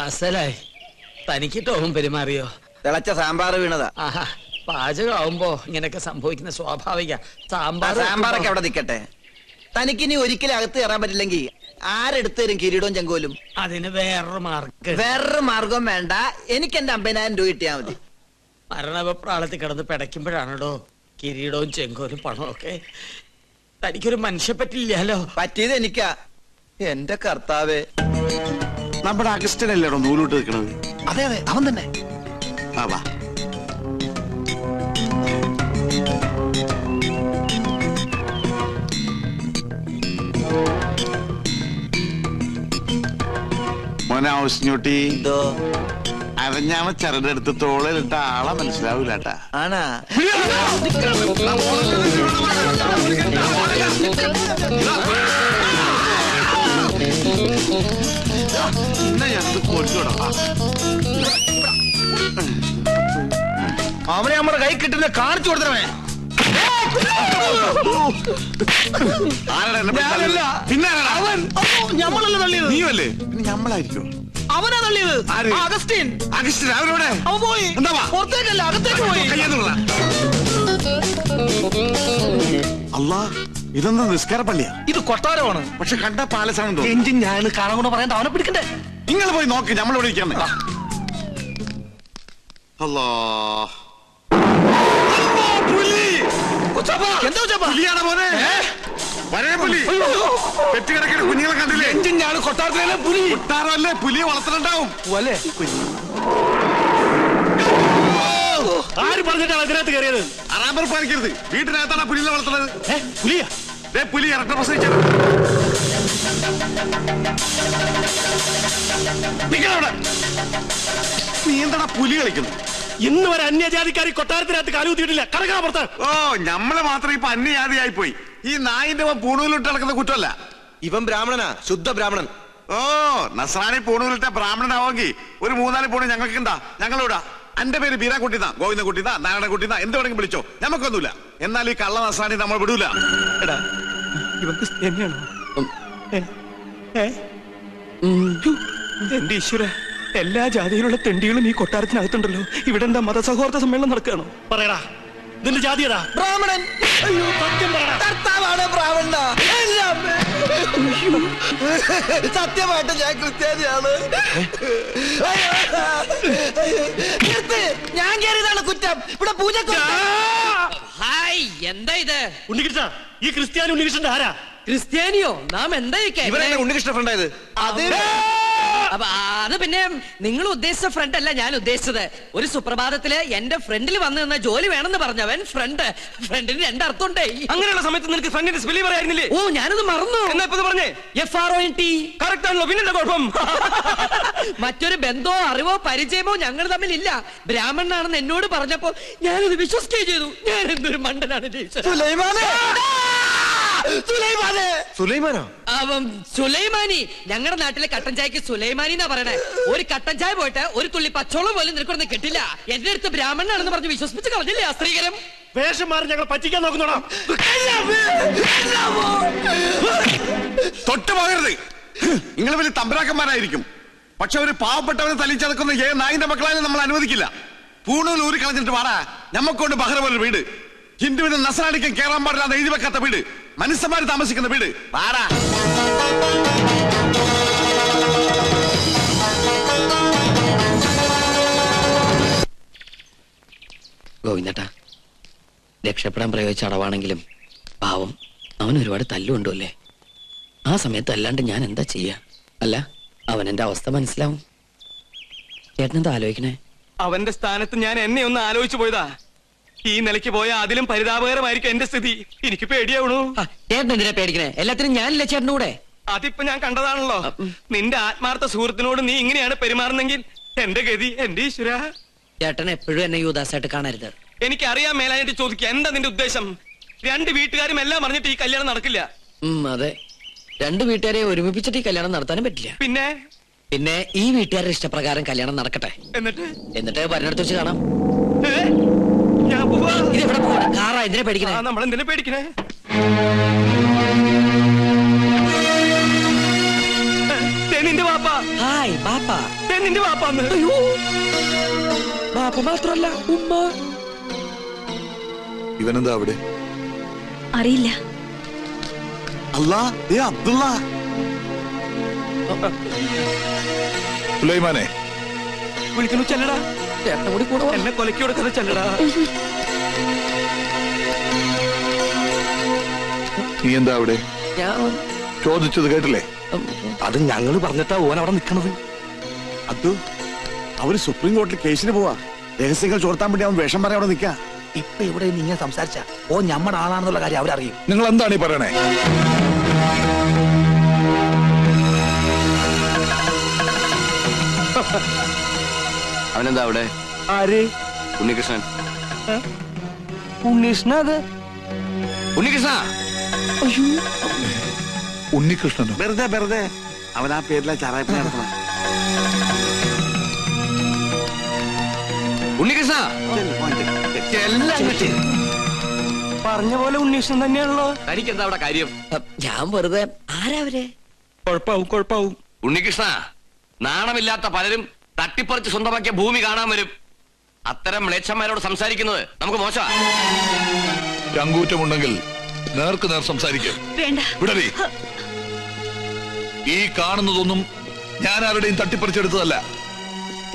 അസലായി. തനിക്കിട്ടോവും പെരുമാറിയോ? തിളച്ച സാമ്പാർ വീണതാ. ആഹാ, പാചകമാവുമ്പോ ഇങ്ങനെയൊക്കെ സംഭവിക്കുന്ന സ്വാഭാവിക. സാമ്പാറൊക്കെ അവിടെ നിൽക്കട്ടെ. തനിക്കിനി ഒരിക്കലും അകത്ത് കയറാൻ പറ്റില്ലെങ്കിൽ ആരെടുത്ത് തരും കിരീടവും ചെങ്കോലും? അതിന് വേറൊരു മാർഗം വേണ്ട. എനിക്ക് എന്റെ 50,000 രൂപ കിട്ടിയാ മതി. മരണപ്രാളത്തിൽ കിടന്ന് പിടയ്ക്കുമ്പോഴാണോ കിരീടവും ചെങ്കോലും പണമൊക്കെ? തനിക്കൊരു മനുഷ്യ പറ്റില്ലല്ലോ. പറ്റിയത് എനിക്കാ. എന്റെ കർത്താവേ, നമ്മുടെ അഗസ്റ്റനല്ലേടോ നൂലോട്ട് നിൽക്കണത്? അതെ അതെ, അവൻ തന്നെ. വാ. മോനെ ഔസ്ഞ്ഞൂട്ടി, അരഞ്ഞാമ ചരടെടുത്ത് തോളിലിട്ട ആളെ മനസ്സിലാവൂലട്ടാ. ആണാ? അവനെ നമ്മുടെ കൈ കിട്ടുന്ന കാണിച്ചു കൊടുത്തവനെ. പിന്നെ ഞമ്മളല്ലേ തള്ളിയത്? നീയല്ലേ? പിന്നെ ഞമ്മളായിരിക്കും. അവനാ തള്ളിയത്. അഗസ്റ്റിൻ. അഗസ്റ്റിൻ അവരോടെ അവൻ പോയി. എന്താ പുറത്തേക്കല്ല, അകത്തേക്ക് പോയി. അല്ലാ, ഇതെന്താ നിസ്കാര പള്ളിയാ? ഇത് കൊട്ടാരമാണ്. പക്ഷെ കണ്ട പാലസാണെന്തോ. എഞ്ചിൻ ഞാൻ കാണാൻ കൊണ്ട് പറയാൻ അവനെ പിടിക്കണ്ടേ? നിങ്ങൾ പോയി നോക്ക്, നമ്മളിവിടെ ഇരിക്കാൻ. അല്ലാ, പുലിയാണ് മോനെ. പുലി പെറ്റുകിടക്കുന്ന കുഞ്ഞുങ്ങളെ കണ്ടില്ലേ? എഞ്ചിൻ ഞാൻ കൊട്ടാരത്തിലെ പുലി. കൊട്ടാരമല്ലേ, പുലിയെ വളർത്തുന്നുണ്ടാവും. ആര് പറഞ്ഞിട്ടാണ് അതിനകത്ത് കയറിയത്? അറാമ്പർ പാലിക്കരുത്. വീട്ടിനകത്താണ് പുലിയെ വളർത്തുന്നത്. പുലിയാ? പുലി ഇറക്ക പ്രസവിച്ചത്. നീ എന്താടാ പുലി കളിക്കുന്നു? ഇന്ന് വരെ അന്യജാതിക്കാരി കൊട്ടാരത്തിനകത്ത് കാലുകുത്തിയിട്ടില്ല. കടക്കാ പുറത്ത്. ഓ, നമ്മള് മാത്രം ഇപ്പൊ അന്യജാതിയായി പോയി. ഈ നായിന്റെ പൂണൂലിട്ട് നടക്കുന്ന കുറ്റമല്ല. ഇവൻ ബ്രാഹ്മണനാ, ശുദ്ധ ബ്രാഹ്മണൻ. ഓ, നസ്രാണി പൂണൂലിട്ട ബ്രാഹ്മണനാവെങ്കിൽ ഒരു 3-4 പൂണ് ഞങ്ങൾക്ക് എന്താ? ഞങ്ങളിവിടെ. എന്റെ പേര് ബീരാക്കുട്ടിന്നാ, ഗോവിന്ദൻകുട്ടിന്നാ, നാരായണൻകുട്ടിന്നാ, എന്ത് വേണമെങ്കിൽ വിളിച്ചോ, നമുക്കൊന്നുമില്ല. എന്നാൽ ഈ കള്ള നസ്രാണി നമ്മൾ വിടൂല. എടാ, ഇവർക്ക് തന്നെയാണോ? എന്റെ ഈശ്വര, എല്ലാ ജാതിയിലുള്ള തെണ്ടികളും ഈ കൊട്ടാരത്തിനകത്തുണ്ടല്ലോ. ഇവിടെ എന്താ മതസൗഹാർദ്ദ സമ്മേളനം നടക്കുകയാണോ? പറയടാ, ഇതിന്റെ ജാതിയടാ? ബ്രാഹ്മണൻ. സത്യം പറയടാ. കർത്താവാണ് ബ്രാഹ്മണ. സത്യമായിട്ട് ഞാൻ ക്രിസ്ത്യാനിയാണ്. ഞാൻ കയറിയതാണ് കുറ്റം. ഇവിടെ പൂജ. ഹായ്, എന്താ ഇത്? ഉണ്ണികൃഷ്ണ, ഈ ക്രിസ്ത്യാനി ഉണ്ണികൃഷ്ണന്റെ ആരാ? ക്രിസ്ത്യാനിയോ? നാം എന്താ ഇവരെന്നെ ഉണ്ണികൃഷ്ണ ഫ്രണ്ടായത്? അത് പിന്നെ നിങ്ങൾ ഉദ്ദേശിച്ച ഫ്രണ്ട് അല്ല ഞാൻ ഉദ്ദേശിച്ചത്. ഒരു സുപ്രഭാതത്തില് എന്റെ ഫ്രണ്ടിൽ വന്നു നിന്ന ജോലി വേണമെന്ന് പറഞ്ഞവൻ ഫ്രണ്ടിന് 2 അർത്ഥമുണ്ടേ. അങ്ങനെയുള്ള സമയത്ത് നിനക്ക് ഫ്രണ്ടിന്റെ സ്പെല്ലിംഗ് പറയായിരുന്നില്ലേ? ഓ, ഞാനത് മറന്നു. എന്നാ ഇപ്പൊ പറഞ്ഞേ? FRONT. കറക്റ്റ് ആണല്ലോ, പിന്നെന്താ കുഴപ്പം? മറ്റൊരു ബന്ധമോ അറിവോ പരിചയമോ ഞങ്ങൾ തമ്മിലില്ല. ബ്രാഹ്മണനാണെന്ന് എന്നോട് പറഞ്ഞപ്പോ ഞാനത് വിശ്വസിക്കുകയും ചെയ്തു. ഞാൻ എന്തൊരു മണ്ടനാണ്. സുലൈമാനി. ഞങ്ങളുടെ നാട്ടിലെ കട്ടൻ ചായക്ക് സുലൈമാനി എന്നാ പറയണേ. ഒരു കട്ടൻ ചായ പോയിട്ട് ഒരു തുള്ളി പച്ചോളം പോലും നിനക്കൊന്നും കിട്ടില്ല. എന്റെ അടുത്ത് ബ്രാഹ്മണനാണെന്ന് പറഞ്ഞ് വിശ്വസിപ്പിച്ച് കളഞ്ഞില്ലേ ആ സ്ത്രീകരം? വേഷം മാറി ഞങ്ങൾ പറ്റിക്കാൻ നോക്കുന്നോടാ. തൊട്ട് പോകരുത്. നിങ്ങൾ വലിയ തമ്പരാക്കന്മാരായിരിക്കും. പക്ഷെ ഒരു പാവപ്പെട്ടവനെ തല്ലിച്ചതക്കുന്ന നായിന്റെ മക്കളായാലും നമ്മൾ അനുവദിക്കില്ല. പൂണൂൽ ഊരി കളഞ്ഞിട്ട് പാടാ. ഞമ്മക്കൊണ്ട് ബഹ്റ പോലൊരു വീട്, ഹിന്ദുവിനും നസ്രാണിക്കും കേറാൻ പാടില്ലാതെ എഴുതി വെക്കാത്ത വീട്, മനുഷ്യന്മാര് താമസിക്കുന്ന വീട് പാടാ. ഗോവിന്ദട്ടാ, രക്ഷപ്പെടാൻ പ്രയോഗിച്ച അടവാണെങ്കിലും പാവം അവൻ ഒരുപാട് തല്ലുകൊണ്ടുമല്ലേ. ആ സമയത്ത് അല്ലാണ്ട് ഞാൻ എന്താ ചെയ്യാ? അല്ല, അവൻ എന്റെ അവസ്ഥ മനസ്സിലാവും. ചേട്ടനെന്താ ആലോചിക്കണേ? അവന്റെ സ്ഥാനത്ത് ഞാൻ എന്നെ ഒന്ന് ആലോചിച്ചു പോയതാ. ഈ നിലയ്ക്ക് പോയാ അതിലും പരിതാപകരമായിരിക്കും എന്റെ സ്ഥിതി. എനിക്ക് പേടിയാവണു. ചേട്ടൻ എന്തിനാ പേടിക്കണേ? എല്ലാത്തിനും ഞാനില്ല ചേട്ടൻ്റെ കൂടെ. അതിപ്പോ ഞാൻ കണ്ടതാണല്ലോ. നിന്റെ ആത്മാർത്ഥ സുഹൃത്തിനോട് നീ ഇങ്ങനെയാണ് പെരുമാറുന്നെങ്കിൽ എന്റെ ഗതി, എന്റെ ഈശ്വര. ചേട്ടൻ എപ്പോഴും എന്നെ യുദാസായിട്ട് കാണരുത്. എനിക്കറിയാൻ മേലായിട്ട് ചോദിക്കുക, എന്താ നിന്റെ ഉദ്ദേശം? 2 വീട്ടുകാരും എല്ലാം പറഞ്ഞിട്ട് ഈ കല്യാണം നടക്കില്ല. അതെ, 2 വീട്ടുകാരെ ഒരുമിപ്പിച്ചിട്ട് ഈ കല്യാണം നടത്താനും പറ്റില്ല. പിന്നെ ഈ വീട്ടുകാരുടെ ഇഷ്ടപ്രകാരം കല്യാണം നടക്കട്ടെ. എന്നിട്ട് വരുന്നിടത്ത് വെച്ച് കാണാം. ഇതെവിടെ പോകണം? കാറാ, എന്തിനാ പേടിക്കണേ? നമ്മൾ എന്തിനാ പേടിക്കണേ? നിന്റെ പാപ്പ. ഹായ് പാപ്പ. നിന്റെ വാപ്പാന്ന്. വാപ്പ മാത്രല്ല ഉമ്മ. ഇവനെന്താ അവിടെ? അറിയില്ല. അല്ലാ, അബ്ദുള്ള. സുലൈമാനെ വിളിക്കുന്നു, ചെല്ലടാ. ചേട്ടൻ കൂടി കൂടെ എന്നെ കൊലക്കി കൊടുക്കുന്ന ചെല്ലടാ. നീ എന്താ അവിടെ? ഞാൻ ചോദിച്ചത് കേട്ടില്ലേ? അത് ഞങ്ങള് പറഞ്ഞിട്ടാ ഓൻ അവിടെ നിക്കണത്. അബ്ദു, അവര് സുപ്രീം കോടതിയിൽ കേസിന് പോവാ. രഹസ്യങ്ങൾ ചോർത്താൻ വേണ്ടി അവൻ വേഷം പറയാൻ അവിടെ നിൽക്കാ. ഇപ്പൊ ഇവിടെ നിങ്ങൾ സംസാരിച്ച ഓ ഞമ്മടെ ആളാണെന്നുള്ള കാര്യം അവരറിയും. നിങ്ങൾ എന്താണ് ഈ പറയണേ? അവനെന്താ അവിടെ? ആര്? ഉണ്ണികൃഷ്ണൻ. ഉണ്ണീഷ്ണ. അത് ഉണ്ണികൃഷ്ണ. ഉണ്ണികൃഷ്ണനോ? വെറുതെ അവൻ ആ പേരിലെ ചാറായ്പ നടത്തണം. ഉണ്ണികൃഷ്ണ. പറഞ്ഞ പോലെ ഉണ്ണീഷ്ണൻ തന്നെയാണല്ലോ. തനിക്ക് എന്താ അവിടെ കാര്യം? ഞാൻ വെറുതെ. ആരാ അവരെ? കുഴപ്പാവും. ഉണ്ണികൃഷ്ണ, നാണമില്ലാത്ത പലരും തട്ടിപ്പറിച്ച് സ്വന്തമാക്കിയ ഭൂമി കാണാൻ വരും. അത്തരം മ്ലേച്ഛന്മാരോട് സംസാരിക്കുന്നത് നമുക്ക് മോശമാ. ചങ്കൂറ്റമുണ്ടെങ്കിൽ നേർക്ക് നേർ സംസാരിക്കും. വേണ്ട. വിടറി. ഈ കാണുന്നതൊന്നും ഞാൻ ആരുടെയും തട്ടിപ്പറിച്ചെടുത്തതല്ല.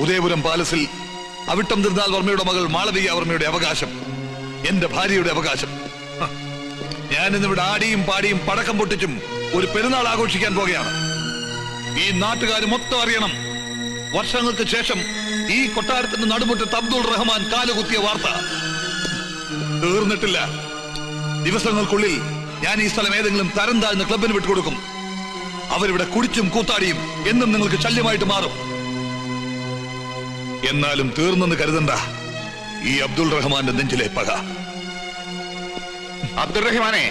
ഉദയപുരം പാലസിൽ അവിട്ടം തിരുനാൾ വർമ്മയുടെ മകൾ മാളവിക വർമ്മയുടെ അവകാശം, എന്റെ ഭാര്യയുടെ അവകാശം. ഞാൻ ഇന്നിവിടെ ആടിയും പാടിയും പടക്കം പൊട്ടിച്ചും ഒരു പെരുന്നാൾ ആഘോഷിക്കാൻ പോകുകയാണ്. ഈ നാട്ടുകാർ മൊത്തം അറിയണം. വർഷങ്ങൾക്ക് ശേഷം ഈ കൊട്ടാരത്തിന്റെ നടുമുറ്റത്ത് അബ്ദുൾ റഹ്മാൻ കാലുകുത്തിയ വാർത്ത തീർന്നിട്ടില്ല. ദിവസങ്ങൾക്കുള്ളിൽ ഞാൻ ഈ സ്ഥലം ഏതെങ്കിലും തരം താഴ്ന്ന ക്ലബിന് വിട്ടുകൊടുക്കും. അവരിവിടെ കുടിച്ചും കൂത്താടിയും എന്നും നിങ്ങൾക്ക് ശല്യമായിട്ട് മാറും. എന്നാലും തീർന്നെന്ന് കരുതണ്ട ഈ അബ്ദുൾ റഹ്മാന്റെ നെഞ്ചിലെ പക. അബ്ദുൾ റഹ്മാനെ,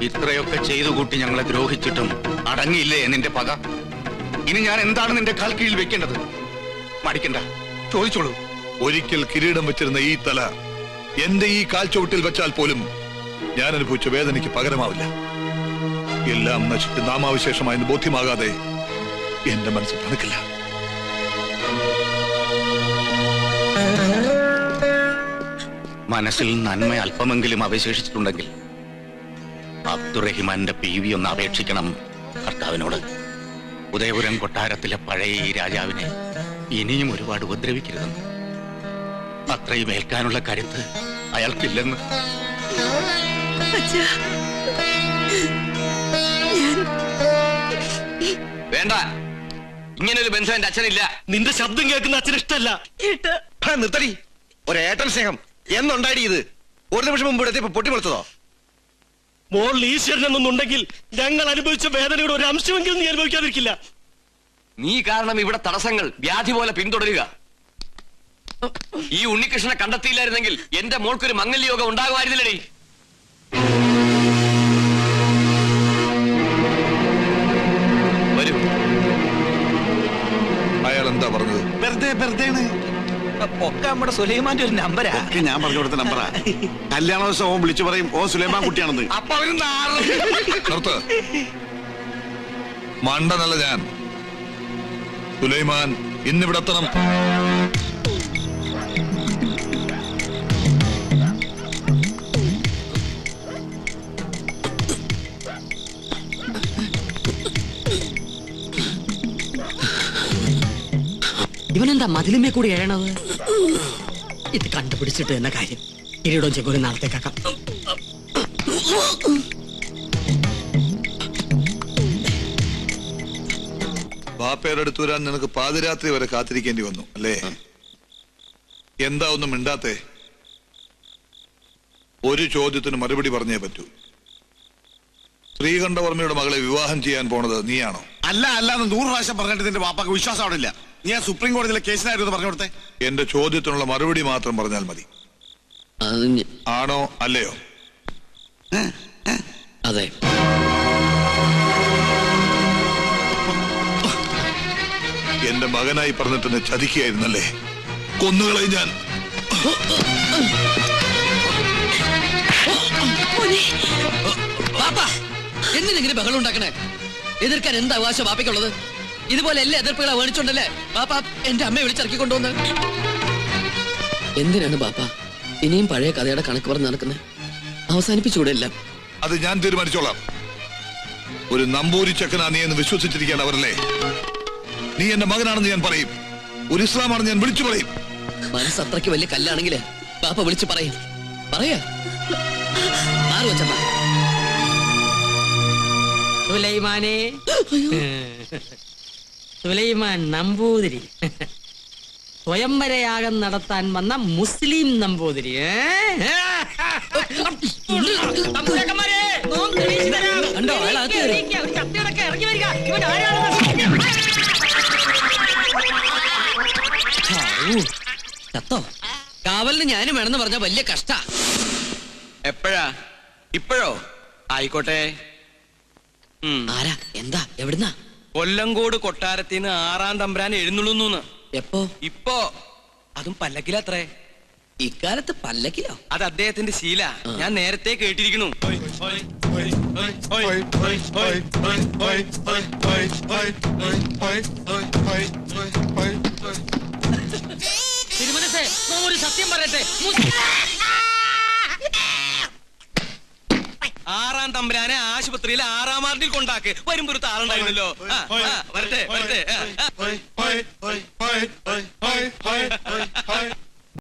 ഇത്രയൊക്കെ ചെയ്തു കൂട്ടി ഞങ്ങളെ ദ്രോഹിച്ചിട്ടും അടങ്ങിയില്ലേ നിന്റെ പക? ഇനി ഞാൻ എന്താണ് നിന്റെ കാൽ കീഴിൽ വെക്കേണ്ടത്? മടിക്കണ്ട, ചോദിച്ചോളൂ. ഒരിക്കൽ കിരീടം വെച്ചിരുന്ന ഈ തല എന്റെ ഈ കാൽച്ചുവട്ടിൽ വെച്ചാൽ പോലും ഞാൻ അനുഭവിച്ച വേദനയ്ക്ക് പകരമാവില്ല. എല്ലാം നശിച്ച് നാമാവിശേഷമായെന്ന് ബോധ്യമാകാതെ എന്റെ മനസ്സ് തണുക്കില്ല. മനസ്സിൽ നന്മ അല്പമെങ്കിലും അവശേഷിച്ചിട്ടുണ്ടെങ്കിൽ അബ്ദുറഹിമാന്റെ PV ഒന്ന് അപേക്ഷിക്കണം കർത്താവിനോട്. ഉദയപുരം കൊട്ടാരത്തിലെ പഴയ ഈ രാജാവിനെ ഇനിയും ഒരുപാട് ഉപദ്രവിക്കരുതെന്ന്. അത്രയും ഏൽക്കാനുള്ള കരുത്ത് അയാൾക്കില്ലെന്ന്. വേണ്ട, ഇങ്ങനൊരു ബന്ധം എന്റെ അച്ഛനില്ല. നിന്റെ ശബ്ദം കേൾക്കുന്ന അച്ഛന് ഇഷ്ടമല്ല. നിർത്തടി. ഒരേട്ടൻ സ്നേഹം എന്നുണ്ടായി ഇത്? ഒരു നിമിഷം മുമ്പ് ഇവിടെ പൊട്ടിപ്പൊളിച്ചതോ? മോൾ ഈശ്വരനെന്നുണ്ടെങ്കിൽ ഞങ്ങൾ അനുഭവിച്ച വേദനയുടെ ഒരു അംശമെങ്കിലും നീ അനുഭവിക്കാതിരിക്കില്ല. നീ കാരണം ഇവിടെ തടസ്സങ്ങൾ വ്യാധി പോലെ പിന്തുടരുക. ഈ ഉണ്ണികൃഷ്ണനെ കണ്ടെത്തിയില്ലായിരുന്നെങ്കിൽ എന്റെ മോൾക്കൊരു മംഗല്യയോഗം ഉണ്ടാകുമായിരുന്നില്ലടി. വരൂ. അയാൾ എന്താ പറഞ്ഞത്? വെറുതെ ഒക്കെ നമ്മുടെ സുലൈമാന്റെ ഒരു നമ്പരാ. ഞാൻ പറഞ്ഞു കൊടുത്ത നമ്പറാ. കല്യാണ ദിവസം ഓൻ വിളിച്ചു പറയും ഓ സുലൈമാൻ കുട്ടിയാണെന്ന്. അപ്പൊ അവര് നിർത്ത്. മണ്ടനല്ല ഞാൻ. സുലൈമാൻ ഇന്നിവിടെ എത്തണം. ഇവനെന്താ മതിലുമേ കൂടി എഴണത്? ഇത് കണ്ടുപിടിച്ചിട്ട് എന്ന കാര്യം. കിരീടവും ചെങ്കോലും നാളത്തേക്കാക്കാം. ബാപ്പയുടെ അടുത്ത് വരാൻ നിനക്ക് പാതിരാത്രി വരെ കാത്തിരിക്കേണ്ടി വന്നു അല്ലേ? എന്താ ഒന്നും മിണ്ടാത്തെ? ഒരു ചോദ്യത്തിന് മറുപടി പറഞ്ഞേ പറ്റൂ. ശ്രീകണ്ഠവർമ്മയുടെ മകളെ വിവാഹം ചെയ്യാൻ പോണത് നീയാണോ? അല്ലാന്ന് 100 പ്രാവശ്യം പറഞ്ഞിട്ട് നിന്റെ വാപ്പാക്ക് വിശ്വാസം അവിടെ ഇല്ല. നീ ആ സുപ്രീം കോടതിയിലെ കേസിനായിരുന്നു പറഞ്ഞു കൊടുത്തേ. എന്റെ ചോദ്യത്തിനുള്ള മറുപടി മാത്രം പറഞ്ഞാൽ മതി. ആണോ അല്ലയോ? അതെ. എന്റെ മകനായി പറഞ്ഞിട്ട് എന്നെ ചതിക്കുകയായിരുന്നല്ലേ? കൊന്നുകളയും ഞാൻ. എന്തിനെങ്ങനെ ബഹളം ഉണ്ടാക്കണേ? എതിർക്കാൻ എന്താ അവകാശം ബാപ്പയ്ക്കുള്ളത്? ഇതുപോലെ എല്ലാ എതിർപ്പുകളെ മേടിച്ചോണ്ടല്ലേ ബാപ്പ എന്റെ അമ്മയെ വിളിച്ചിറക്കി കൊണ്ടുവന്ന്. എന്തിനാണ് ബാപ്പ ഇനിയും പഴയ കഥയുടെ കണക്ക് പറഞ്ഞ് നടക്കുന്നത്? അവസാനിപ്പിച്ചുകൂടെ എല്ലാം? അത് ഞാൻ തീരുമാനിച്ചോളാം. ഒരു നമ്പൂരി ചെക്കനാ നീ എന്ന് വിശ്വസിച്ചിരിക്കുകയാണ് അവരല്ലേ. നീ എന്റെ മകനാണെന്ന് ഞാൻ പറയും, ഒരു ഇസ്ലാമാണെന്ന് ഞാൻ വിളിച്ചു പറയും. മനസ്സ് അത്രയ്ക്ക് വലിയ കല്ലാണെങ്കില് ബാപ്പ വിളിച്ചു പറയും. പറയാ ആറ് വെച്ചപ്പാ സുലൈമാനെ, സുലൈമാൻ നമ്പൂതിരി, സ്വയംവരയാഗം നടത്താൻ വന്ന മുസ്ലിം നമ്പൂതിരി. കണ്ടോ അയാളകത്ത് കയറി. ചത്തോ? കാവലിന് ഞാനും വേണമെന്ന് പറഞ്ഞ വലിയ കഷ്ട. എപ്പോഴാ? ഇപ്പോഴോ? ആയിക്കോട്ടെ. ആരാ? എന്താ? എവിടുന്നാ? കൊല്ലങ്കോട് കൊട്ടാരത്തിന് 6-ാം തമ്പുരാൻ എഴുന്നള്ളുന്നു. എപ്പോ? ഇപ്പോ അതും പല്ലക്കിലത്രേ. ഇക്കാലത്ത് പല്ലക്കിലോ? അത് അദ്ദേഹത്തിന്റെ ശീല. ഞാൻ നേരത്തെ കേട്ടിരിക്കുന്നു. തിരുമനസേ, ഒരു സത്യം പറയട്ടെ. 6-ാം തമ്പുരാനെ ആശുപത്രിയിൽ 6-ാം വാർഡിൽ കൊണ്ടാക്ക്. വരുമ്പോ ഒരു താളുണ്ടായിരുന്നല്ലോ. വരട്ടെ വരട്ടെ.